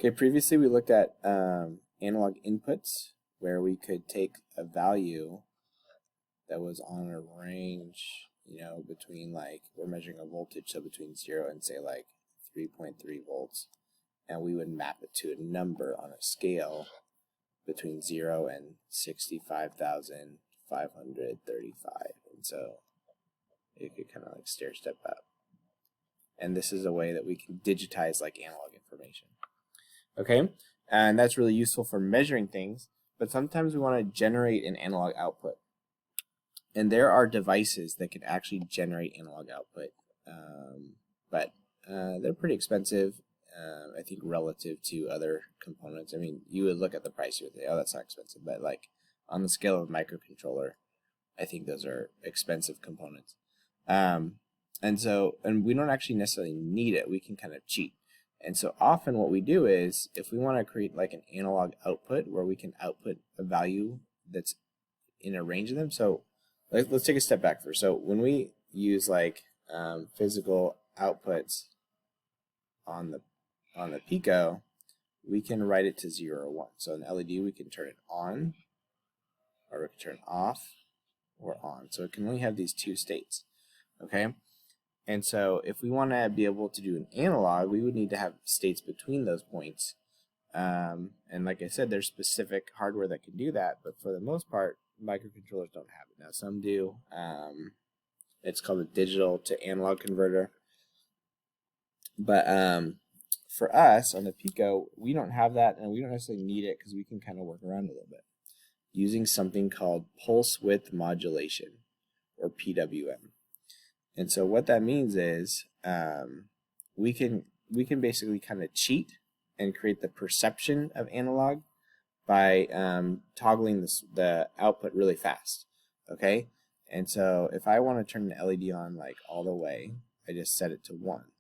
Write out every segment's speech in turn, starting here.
Okay, previously we looked at analog inputs where we could take a value that was on a range, between we're measuring a voltage, so between 0 and say like 3.3 volts, and we would map it to a number on a scale between 0 and 65,535, and so it could kind of like stair step up. And this is a way that we can digitize like analog information. Okay, and that's really useful for measuring things, but sometimes we want to generate an analog output. And there are devices that can actually generate analog output, but they're pretty expensive, I think, relative to other components. I mean, you would look at the price, you would think, oh, that's not expensive, but like on the scale of a microcontroller, I think those are expensive components. And we don't actually necessarily need it. We can kind of cheat. And so often what we do is, if we want to create like an analog output where we can output a value that's in a range of them. So let's take a step back first. So when we use like physical outputs on the Pico, we can write it to 0 or 1. So in the LED, we can turn it on, or we can turn it off, or on. So it can only have these two states. Okay. And so if we want to be able to do an analog, we would need to have states between those points. And like I said, there's specific hardware that can do that, but for the most part, microcontrollers don't have it. Now some do. It's called a digital to analog converter. But for us on the Pico, we don't have that, and we don't necessarily need it because we can kind of work around a little bit using something called pulse width modulation, or PWM. And so what that means is we can basically kind of cheat and create the perception of analog by toggling the output really fast. Okay, and so if I want to turn the LED on like all the way, I just set it to 1.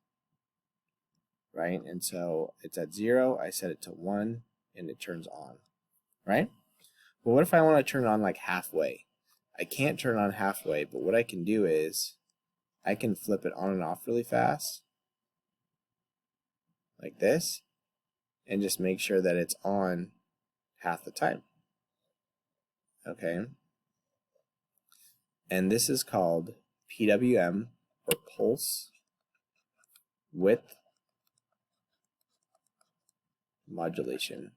Right, and so it's at 0, I set it to 1, and it turns on. Right. But what if I want to turn it on like halfway? I can't turn it on halfway, but what I can do is I can flip it on and off really fast, like this, and just make sure that it's on half the time. Okay? And this is called PWM, or pulse width modulation.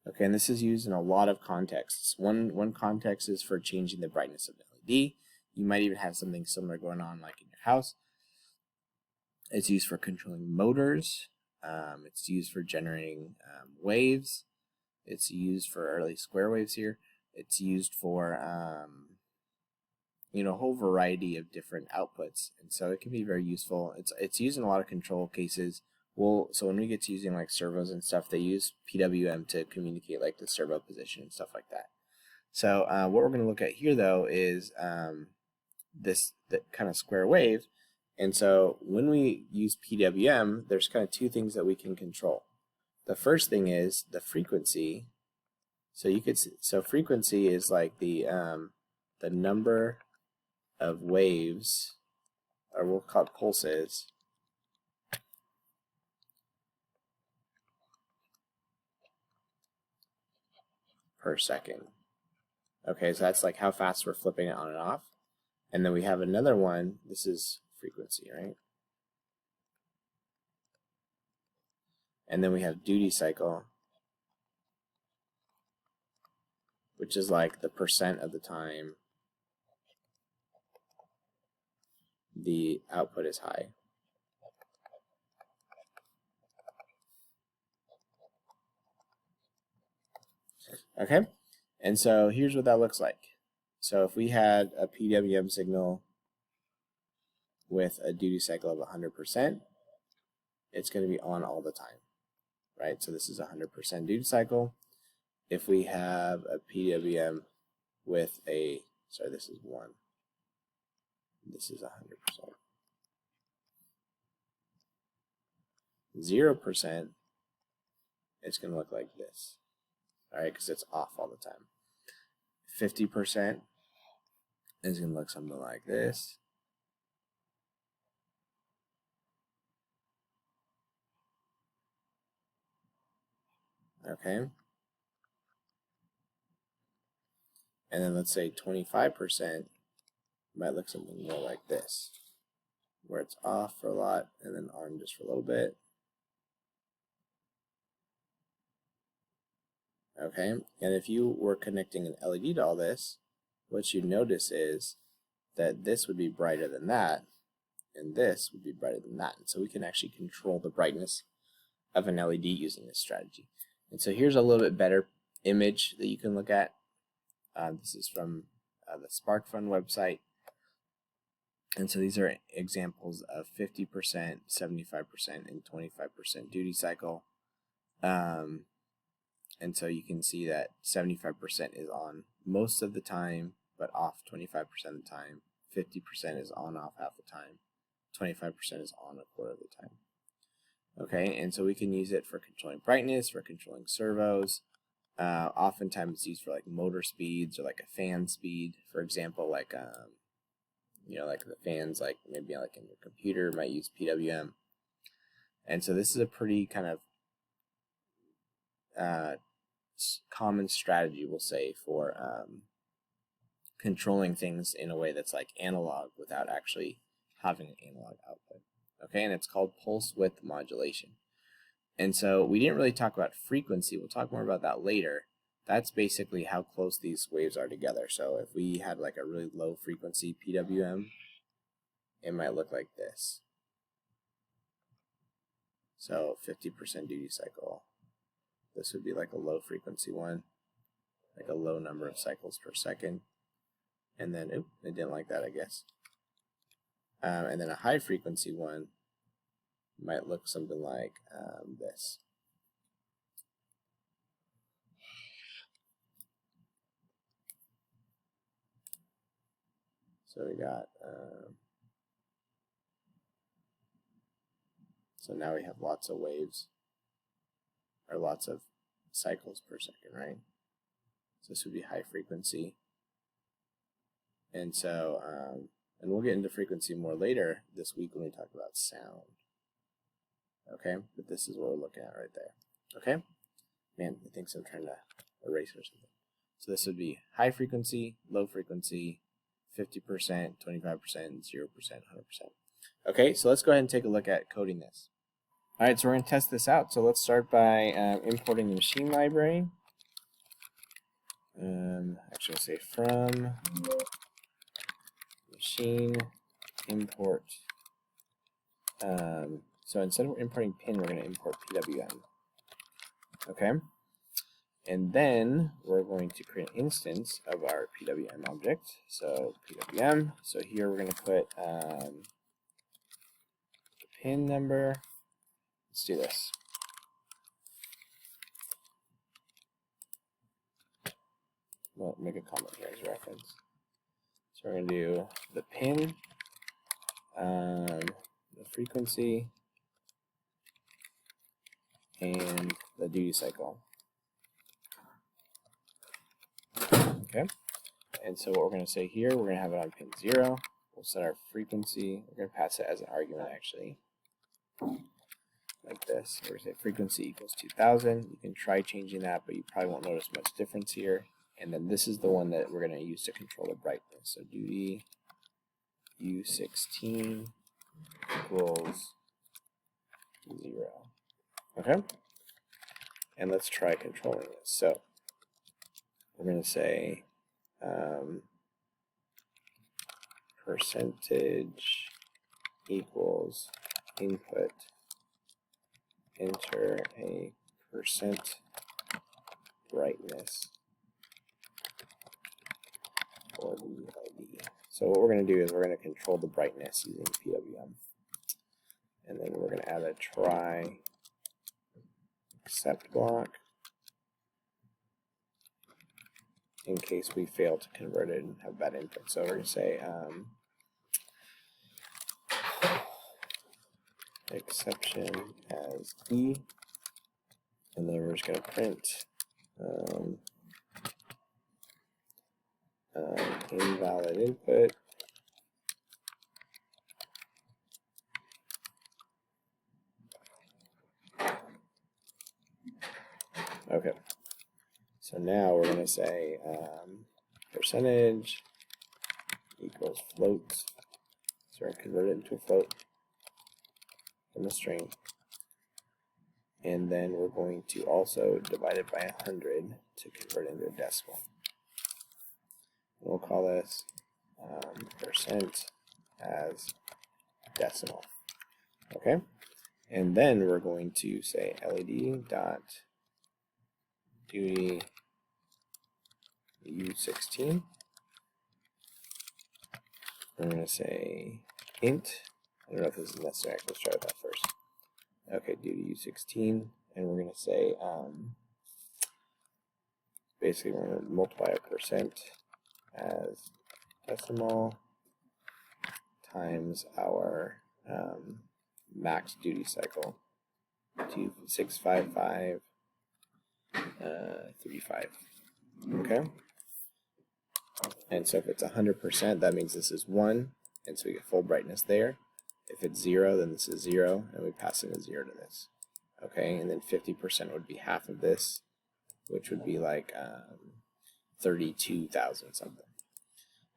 Okay, and this is used in a lot of contexts. One context is for changing the brightness of the LED. You might even have something similar going on like in your house. It's used for controlling motors. It's used for generating waves. It's used for early square waves here. It's used for a whole variety of different outputs, and so it can be very useful. It's used in a lot of control cases. So when we get to using like servos and stuff, they use PWM to communicate like the servo position and stuff like that. So what we're going to look at here though is the kind of square wave. And so when we use PWM, there's kind of two things that we can control. The first thing is the frequency. So frequency is like the number of waves, or we'll call it pulses, per second. Okay, so that's like how fast we're flipping it on and off. And then we have another one, this is frequency, right? And then we have duty cycle, which is like the percent of the time the output is high. Okay, and so here's what that looks like. So if we had a PWM signal with a duty cycle of 100%, it's going to be on all the time, right? So this is 100% duty cycle. If we have a PWM with this is 1. This is 100%. 0%, it's going to look like this, all right, because it's off all the time. 50% is going to look something like this. Okay. And then let's say 25% might look something more like this, where it's off for a lot and then on just for a little bit. Okay, and if you were connecting an LED to all this, what you'd notice is that this would be brighter than that, and this would be brighter than that. And so we can actually control the brightness of an LED using this strategy. And so here's a little bit better image that you can look at. This is from the SparkFun website. And so these are examples of 50%, 75%, and 25% duty cycle. And so you can see that 75% is on most of the time, but off 25% of the time. 50% is on off half the time. 25% is on a quarter of the time. Okay, and so we can use it for controlling brightness, for controlling servos. Oftentimes it's used for like motor speeds or like a fan speed. For example, like you know, like the fans, like maybe like in your computer might use PWM. And so this is a pretty kind of common strategy, we'll say, for controlling things in a way that's like analog without actually having an analog output. Okay, and it's called pulse width modulation. And so we didn't really talk about frequency. We'll talk more about that later. That's basically how close these waves are together. So if we had like a really low frequency PWM, it might look like this. So 50% duty cycle. This would be like a low frequency one, like a low number of cycles per second. And then, it didn't like that, I guess. And then a high frequency one might look something like this. So we got, so now we have lots of waves, or lots of cycles per second, right? So this would be high frequency. And so, and we'll get into frequency more later this week when we talk about sound. Okay, but this is what we're looking at right there. Okay, man, it thinks I'm trying to erase or something. So this would be high frequency, low frequency, 50%, 25%, 0%, 100%. Okay, so let's go ahead and take a look at coding this. All right, so we're going to test this out. So let's start by importing the machine library. Actually, I'll say from machine import. So instead of importing pin, we're going to import PWM. Okay, and then we're going to create an instance of our PWM object. So PWM. So here we're going to put the pin number. Let's do this. Well, make a comment here as a reference. So we're going to do the pin, the frequency, and the duty cycle. Okay, and so what we're going to say here, we're going to have it on pin 0. We'll set our frequency. We're going to pass it as an argument, actually, like this. We're going to say frequency equals 2000. You can try changing that, but you probably won't notice much difference here. And then this is the one that we're going to use to control the brightness. So duty U16 equals 0. Okay? And let's try controlling this. So we're going to say percentage equals input, enter a percent brightness for the LED. So what we're going to do is we're going to control the brightness using PWM. And then we're going to add a try except block in case we fail to convert it and have bad input. So we're going to say exception as E, and then we're just going to print invalid input. Okay. So now we're going to say percentage equals float. So we're going to convert it into a float from a string. And then we're going to also divide it by 100 to convert it into a decimal. And we'll call this percent as decimal. Okay? And then we're going to say LED dot duty U16. We're going to say int. I don't know if this is necessary. Let's try that first. Okay, duty U16, and we're going to say basically we're going to multiply a percent as decimal times our max duty cycle, 2655 35. Okay, and so if it's 100%, that means this is 1, and so we get full brightness there. If it's 0, then this is 0, and we pass in a 0 to this. Okay, and then 50% would be half of this, which would be like 32,000 something.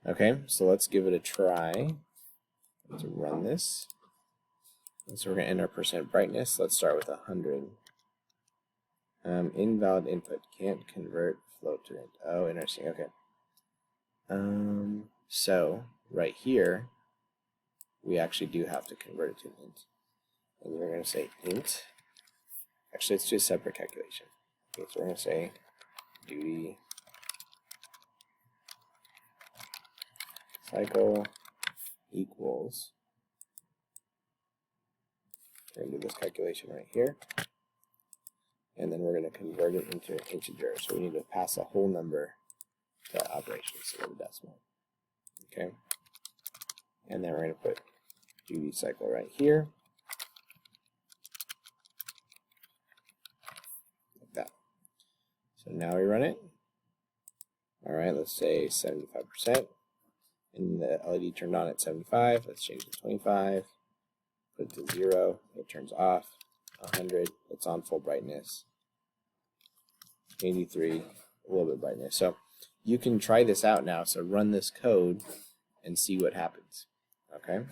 Okay, so let's give it a try to run this. And so we're going to enter our percent brightness. Let's start with 100. Invalid input, can't convert float to int. Oh, interesting. Okay. So right here, we actually do have to convert it to an int. And we're going to say int. Actually, let's do a separate calculation. Okay, so we're going to say duty cycle equals. We're going to do this calculation right here. And then we're going to convert it into an integer. So we need to pass a whole number to that operation instead of a decimal. Okay. And then we're going to put duty cycle right here. Like that. So now we run it. Alright, let's say 75%. And the LED turned on at 75. Let's change it to 25. Put it to 0. It turns off. 100. It's on full brightness. 83. A little bit brightness. So you can try this out now. So run this code and see what happens. Okay.